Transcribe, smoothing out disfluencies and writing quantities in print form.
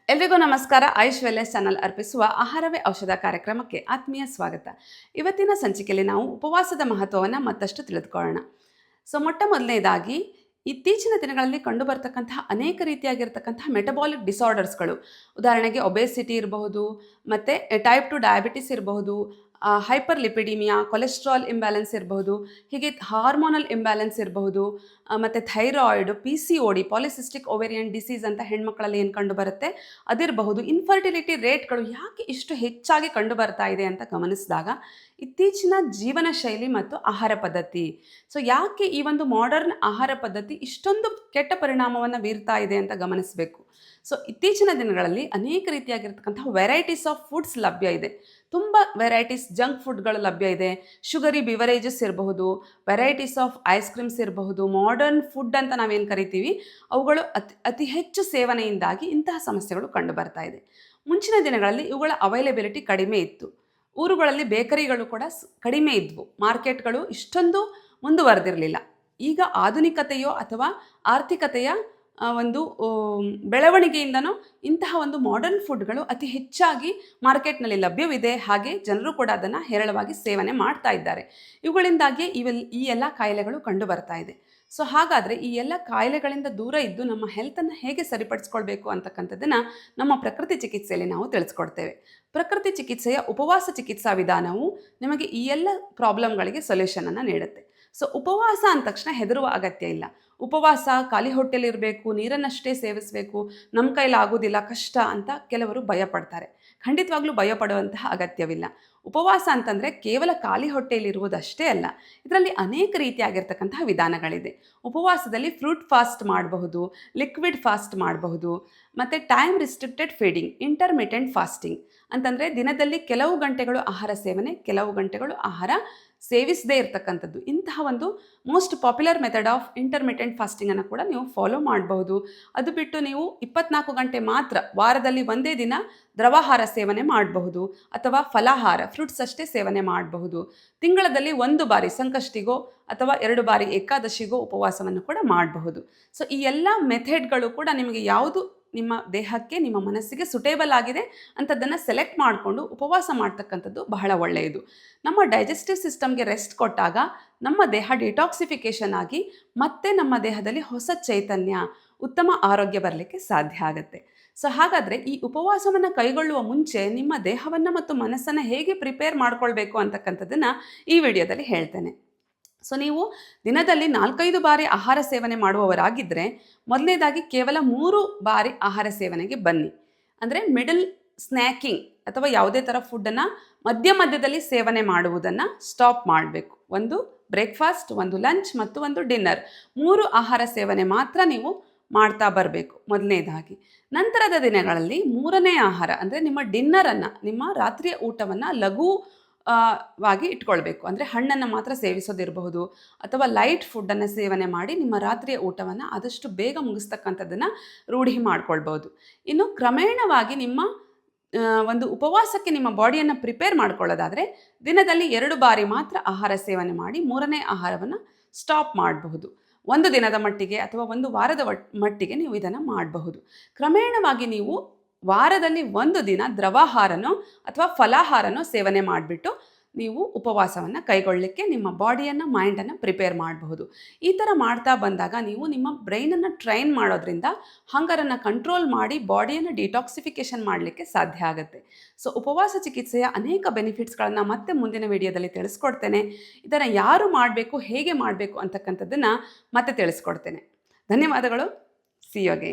ಎಲ್ರಿಗೂ ನಮಸ್ಕಾರ. AYUSH wellness channel ಅರ್ಪಿಸುವ ಆಹಾರವೇ ಔಷಧ ಕಾರ್ಯಕ್ರಮಕ್ಕೆ ಆತ್ಮೀಯ ಸ್ವಾಗತ. ಇವತ್ತಿನ ಸಂಚಿಕೆಯಲ್ಲಿ ನಾವು ಉಪವಾಸದ ಮಹತ್ವವನ್ನು ಮತ್ತಷ್ಟು ತಿಳಿದುಕೊಳ್ಳೋಣ. ಮೊಟ್ಟ ಮೊದಲನೇದಾಗಿ ಇತ್ತೀಚಿನ ದಿನಗಳಲ್ಲಿ ಕಂಡುಬರ್ತಕ್ಕಂತಹ ಅನೇಕ ರೀತಿಯಾಗಿರ್ತಕ್ಕಂತಹ ಮೆಟಬಾಲಿಕ್ ಡಿಸಾರ್ಡರ್ಸ್ಗಳು, ಉದಾಹರಣೆಗೆ ಒಬೆಸಿಟಿ ಇರಬಹುದು, ಮತ್ತು ಟೈಪ್ 2 ಡಯಾಬಿಟಿಸ್ ಇರಬಹುದು, ಹೈಪರ್ ಲಿಪಿಡಿಮಿಯಾ, ಕೊಲೆಸ್ಟ್ರಾಲ್ ಇಂಬ್ಯಾಲೆನ್ಸ್ ಇರಬಹುದು, ಹೀಗೆ ಹಾರ್ಮೋನಲ್ ಇಂಬ್ಯಾಲೆನ್ಸ್ ಇರಬಹುದು, ಮತ್ತು thyroid, PCOD polycystic ovarian disease ಅಂತ ಹೆಣ್ಮಕ್ಳಲ್ಲಿ ಏನು ಕಂಡು ಬರುತ್ತೆ ಅದಿರಬಹುದು. ಇನ್ಫರ್ಟಿಲಿಟಿ ರೇಟ್ಗಳು ಯಾಕೆ ಇಷ್ಟು ಹೆಚ್ಚಾಗಿ ಕಂಡು ಬರ್ತಾ ಇದೆ ಅಂತ ಗಮನಿಸಿದಾಗ ಇತ್ತೀಚಿನ ಜೀವನ ಶೈಲಿ ಮತ್ತು ಆಹಾರ ಪದ್ಧತಿ. ಯಾಕೆ ಈ ಒಂದು ಮಾಡರ್ನ್ ಆಹಾರ ಪದ್ಧತಿ ಇಷ್ಟೊಂದು ಕೆಟ್ಟ ಪರಿಣಾಮವನ್ನು ಬೀರ್ತಾ ಇದೆ ಅಂತ ಗಮನಿಸಬೇಕು. ಇತ್ತೀಚಿನ ದಿನಗಳಲ್ಲಿ ಅನೇಕ ರೀತಿಯಾಗಿರ್ತಕ್ಕಂತಹ ವೆರೈಟೀಸ್ ಆಫ್ ಫುಡ್ಸ್ ಲಭ್ಯ ಇದೆ. ತುಂಬ ವೆರೈಟೀಸ್ ಜಂಕ್ ಫುಡ್ಗಳು ಲಭ್ಯ ಇದೆ. ಶುಗರಿ ಬಿವರೇಜಸ್ ಇರಬಹುದು, ವೆರೈಟೀಸ್ ಆಫ್ ಐಸ್ ಕ್ರೀಮ್ಸ್ ಇರಬಹುದು, ಮಾಡರ್ನ್ ಫುಡ್ ಅಂತ ನಾವೇನು ಕರಿತೀವಿ ಅವುಗಳು ಅತಿ ಹೆಚ್ಚು ಸೇವನೆಯಿಂದಾಗಿ ಇಂತಹ ಸಮಸ್ಯೆಗಳು ಕಂಡು ಬರ್ತಾ ಇದೆ. ಮುಂಚಿನ ದಿನಗಳಲ್ಲಿ ಇವುಗಳ ಅವೈಲೇಬಿಲಿಟಿ ಕಡಿಮೆ ಇತ್ತು. ಊರುಗಳಲ್ಲಿ ಬೇಕರಿಗಳು ಕೂಡ ಕಡಿಮೆ ಇದ್ವು. ಮಾರ್ಕೆಟ್ಗಳು ಇಷ್ಟೊಂದು ಮುಂದುವರೆದಿರಲಿಲ್ಲ. ಈಗ ಆಧುನಿಕತೆಯೋ ಅಥವಾ ಆರ್ಥಿಕತೆಯ ಒಂದು ಬೆಳವಣಿಗೆಯಿಂದನೋ ಇಂತಹ ಒಂದು ಮಾಡರ್ನ್ ಫುಡ್ಗಳು ಅತಿ ಹೆಚ್ಚಾಗಿ ಮಾರ್ಕೆಟ್ನಲ್ಲಿ ಲಭ್ಯವಿದೆ. ಹಾಗೆ ಜನರು ಕೂಡ ಅದನ್ನು ಹೇರಳವಾಗಿ ಸೇವನೆ ಮಾಡ್ತಾ ಇದ್ದಾರೆ. ಇವುಗಳಿಂದಾಗಿ ಈ ಎಲ್ಲ ಕಾಯಿಲೆಗಳು ಕಂಡು ಬರ್ತಾ ಇದೆ. ಹಾಗಾದರೆ ಈ ಎಲ್ಲ ಕಾಯಿಲೆಗಳಿಂದ ದೂರ ಇದ್ದು ನಮ್ಮ ಹೆಲ್ತನ್ನು ಹೇಗೆ ಸರಿಪಡಿಸ್ಕೊಳ್ಬೇಕು ಅಂತಕ್ಕಂಥದ್ದನ್ನು ನಮ್ಮ ಪ್ರಕೃತಿ ಚಿಕಿತ್ಸೆಯಲ್ಲಿ ನಾವು ತಿಳಿಸ್ಕೊಡ್ತೇವೆ. ಪ್ರಕೃತಿ ಚಿಕಿತ್ಸೆಯ ಉಪವಾಸ ಚಿಕಿತ್ಸಾ ವಿಧಾನವು ನಿಮಗೆ ಈ ಎಲ್ಲ ಪ್ರಾಬ್ಲಮ್ಗಳಿಗೆ ಸೊಲ್ಯೂಷನನ್ನು ನೀಡುತ್ತೆ. ಉಪವಾಸ ಅಂದ ತಕ್ಷಣ ಹೆದರುವ ಅಗತ್ಯ ಇಲ್ಲ. ಉಪವಾಸ ಖಾಲಿ ಹೊಟ್ಟೆಲಿರಬೇಕು, ನೀರನ್ನಷ್ಟೇ ಸೇವಿಸಬೇಕು, ನಮ್ಮ ಕೈಲಾಗೋದಿಲ್ಲ, ಕಷ್ಟ ಅಂತ ಕೆಲವರು ಭಯಪಡ್ತಾರೆ. ಖಂಡಿತವಾಗ್ಲೂ ಭಯಪಡುವಂತಹ ಅಗತ್ಯವಿಲ್ಲ. ಉಪವಾಸ ಅಂತಂದರೆ ಕೇವಲ ಖಾಲಿ ಹೊಟ್ಟೆಯಲ್ಲಿರುವುದಷ್ಟೇ ಅಲ್ಲ, ಇದರಲ್ಲಿ ಅನೇಕ ರೀತಿಯಾಗಿರ್ತಕ್ಕಂತಹ ವಿಧಾನಗಳಿದೆ. ಉಪವಾಸದಲ್ಲಿ ಫ್ರೂಟ್ ಫಾಸ್ಟ್ ಮಾಡಬಹುದು, ಲಿಕ್ವಿಡ್ ಫಾಸ್ಟ್ ಮಾಡಬಹುದು, ಮತ್ತು time restricted feeding, intermittent fasting ಅಂತಂದರೆ ದಿನದಲ್ಲಿ ಕೆಲವು ಗಂಟೆಗಳು ಆಹಾರ ಸೇವನೆ, ಕೆಲವು ಗಂಟೆಗಳು ಆಹಾರ ಸೇವಿಸದೇ ಇರತಕ್ಕಂಥದ್ದು. ಇಂತಹ ಒಂದು most popular method of intermittent ಫಾಸ್ಟಿಂಗನ್ನು ಕೂಡ ನೀವು ಫಾಲೋ ಮಾಡಬಹುದು. ಅದು ಬಿಟ್ಟು ನೀವು 24 ಗಂಟೆ ಮಾತ್ರ ವಾರದಲ್ಲಿ ಒಂದೇ ದಿನ ದ್ರವಾಹಾರ ಸೇವನೆ ಮಾಡಬಹುದು, ಅಥವಾ ಫಲಾಹಾರ ಫ್ರೂಟ್ಸ್ ಅಷ್ಟೇ ಸೇವನೆ ಮಾಡಬಹುದು. ತಿಂಗಳಲ್ಲಿ 1 ಬಾರಿ ಸಂಕಷ್ಟಿಗೋ ಅಥವಾ 2 ಬಾರಿ ಏಕಾದಶಿಗೋ ಉಪವಾಸವನ್ನು ಕೂಡ ಮಾಡಬಹುದು. ಈ ಎಲ್ಲ ಮೆಥಡ್ಗಳು ಕೂಡ ನಿಮಗೆ ಯಾವುದು ನಿಮ್ಮ ದೇಹಕ್ಕೆ, ನಿಮ್ಮ ಮನಸ್ಸಿಗೆ ಸುಟೇಬಲ್ ಆಗಿದೆ ಅಂಥದ್ದನ್ನು ಸೆಲೆಕ್ಟ್ ಮಾಡಿಕೊಂಡು ಉಪವಾಸ ಮಾಡ್ತಕ್ಕಂಥದ್ದು ಬಹಳ ಒಳ್ಳೆಯದು. ನಮ್ಮ ಡೈಜೆಸ್ಟಿವ್ ಸಿಸ್ಟಮ್ಗೆ ರೆಸ್ಟ್ ಕೊಟ್ಟಾಗ ನಮ್ಮ ದೇಹ ಡಿಟಾಕ್ಸಿಫಿಕೇಷನ್ ಆಗಿ ಮತ್ತೆ ನಮ್ಮ ದೇಹದಲ್ಲಿ ಹೊಸ ಚೈತನ್ಯ, ಉತ್ತಮ ಆರೋಗ್ಯ ಬರಲಿಕ್ಕೆ ಸಾಧ್ಯ ಆಗುತ್ತೆ. ಹಾಗಾದರೆ ಈ ಉಪವಾಸವನ್ನು ಕೈಗೊಳ್ಳುವ ಮುಂಚೆ ನಿಮ್ಮ ದೇಹವನ್ನು ಮತ್ತು ಮನಸ್ಸನ್ನು ಹೇಗೆ ಪ್ರಿಪೇರ್ ಮಾಡ್ಕೊಳ್ಬೇಕು ಅಂತಕ್ಕಂಥದ್ದನ್ನು ಈ ವಿಡಿಯೋದಲ್ಲಿ ಹೇಳ್ತೇನೆ. ನೀವು ದಿನದಲ್ಲಿ 4-5 ಬಾರಿ ಆಹಾರ ಸೇವನೆ ಮಾಡುವವರಾಗಿದ್ದರೆ ಮೊದಲನೇದಾಗಿ ಕೇವಲ 3 ಬಾರಿ ಆಹಾರ ಸೇವನೆಗೆ ಬನ್ನಿ. ಅಂದರೆ ಮಿಡಲ್ ಸ್ನ್ಯಾಕಿಂಗ್ ಅಥವಾ ಯಾವುದೇ ಥರ ಫುಡ್ಡನ್ನು ಮಧ್ಯದಲ್ಲಿ ಸೇವನೆ ಮಾಡುವುದನ್ನು ಸ್ಟಾಪ್ ಮಾಡಬೇಕು. ಒಂದು ಬ್ರೇಕ್ಫಾಸ್ಟ್, ಒಂದು ಲಂಚ್ ಮತ್ತು ಒಂದು ಡಿನ್ನರ್, 3 ಆಹಾರ ಸೇವನೆ ಮಾತ್ರ ನೀವು ಮಾಡ್ತಾ ಬರಬೇಕು ಮೊದಲನೇದಾಗಿ. ನಂತರದ ದಿನಗಳಲ್ಲಿ 3ನೇ ಆಹಾರ ಅಂದರೆ ನಿಮ್ಮ ಡಿನ್ನರನ್ನು, ನಿಮ್ಮ ರಾತ್ರಿಯ ಊಟವನ್ನು ಲಘುವಾಗಿ ಇಟ್ಕೊಳ್ಬೇಕು. ಅಂದರೆ ಹಣ್ಣನ್ನು ಮಾತ್ರ ಸೇವಿಸೋದಿರಬಹುದು, ಅಥವಾ ಲೈಟ್ ಫುಡ್ಡನ್ನು ಸೇವನೆ ಮಾಡಿ ನಿಮ್ಮ ರಾತ್ರಿಯ ಊಟವನ್ನು ಆದಷ್ಟು ಬೇಗ ಮುಗಿಸ್ತಕ್ಕಂಥದ್ದನ್ನು ರೂಢಿ ಮಾಡ್ಕೊಳ್ಬೋದು. ಇನ್ನು ಕ್ರಮೇಣವಾಗಿ ನಿಮ್ಮ ಒಂದು ಉಪವಾಸಕ್ಕೆ ನಿಮ್ಮ ಬಾಡಿಯನ್ನು ಪ್ರಿಪೇರ್ ಮಾಡ್ಕೊಳ್ಳೋದಾದರೆ ದಿನದಲ್ಲಿ 2 ಬಾರಿ ಮಾತ್ರ ಆಹಾರ ಸೇವನೆ ಮಾಡಿ 3ನೇ ಆಹಾರವನ್ನು ಸ್ಟಾಪ್ ಮಾಡಬಹುದು. 1 ದಿನದ ಮಟ್ಟಿಗೆ ಅಥವಾ 1 ವಾರದ ಮಟ್ಟಿಗೆ ನೀವು ಇದನ್ನು ಮಾಡಬಹುದು. ಕ್ರಮೇಣವಾಗಿ ನೀವು ವಾರದಲ್ಲಿ 1 ದಿನ ದ್ರವಾಹಾರನೋ ಅಥವಾ ಫಲಾಹಾರನೋ ಸೇವನೆ ಮಾಡಿಬಿಟ್ಟು ನೀವು ಉಪವಾಸವನ್ನು ಕೈಗೊಳ್ಳಲಿಕ್ಕೆ ನಿಮ್ಮ ಬಾಡಿಯನ್ನು, ಮೈಂಡನ್ನು ಪ್ರಿಪೇರ್ ಮಾಡಬಹುದು. ಈ ಥರ ಮಾಡ್ತಾ ಬಂದಾಗ ನೀವು ನಿಮ್ಮ ಬ್ರೈನನ್ನು ಟ್ರೈನ್ ಮಾಡೋದ್ರಿಂದ ಹಂಗರನ್ನು ಕಂಟ್ರೋಲ್ ಮಾಡಿ ಬಾಡಿಯನ್ನು ಡಿಟಾಕ್ಸಿಫಿಕೇಷನ್ ಮಾಡಲಿಕ್ಕೆ ಸಾಧ್ಯ ಆಗುತ್ತೆ. ಉಪವಾಸ ಚಿಕಿತ್ಸೆಯ ಅನೇಕ ಬೆನಿಫಿಟ್ಸ್ಗಳನ್ನು ಮತ್ತೆ ಮುಂದಿನ ವಿಡಿಯೋದಲ್ಲಿ ತಿಳಿಸ್ಕೊಡ್ತೇನೆ. ಇದನ್ನು ಯಾರು ಮಾಡಬೇಕು, ಹೇಗೆ ಮಾಡಬೇಕು ಅಂತಕ್ಕಂಥದ್ದನ್ನು ಮತ್ತೆ ತಿಳಿಸ್ಕೊಡ್ತೇನೆ. ಧನ್ಯವಾದಗಳು. See you again.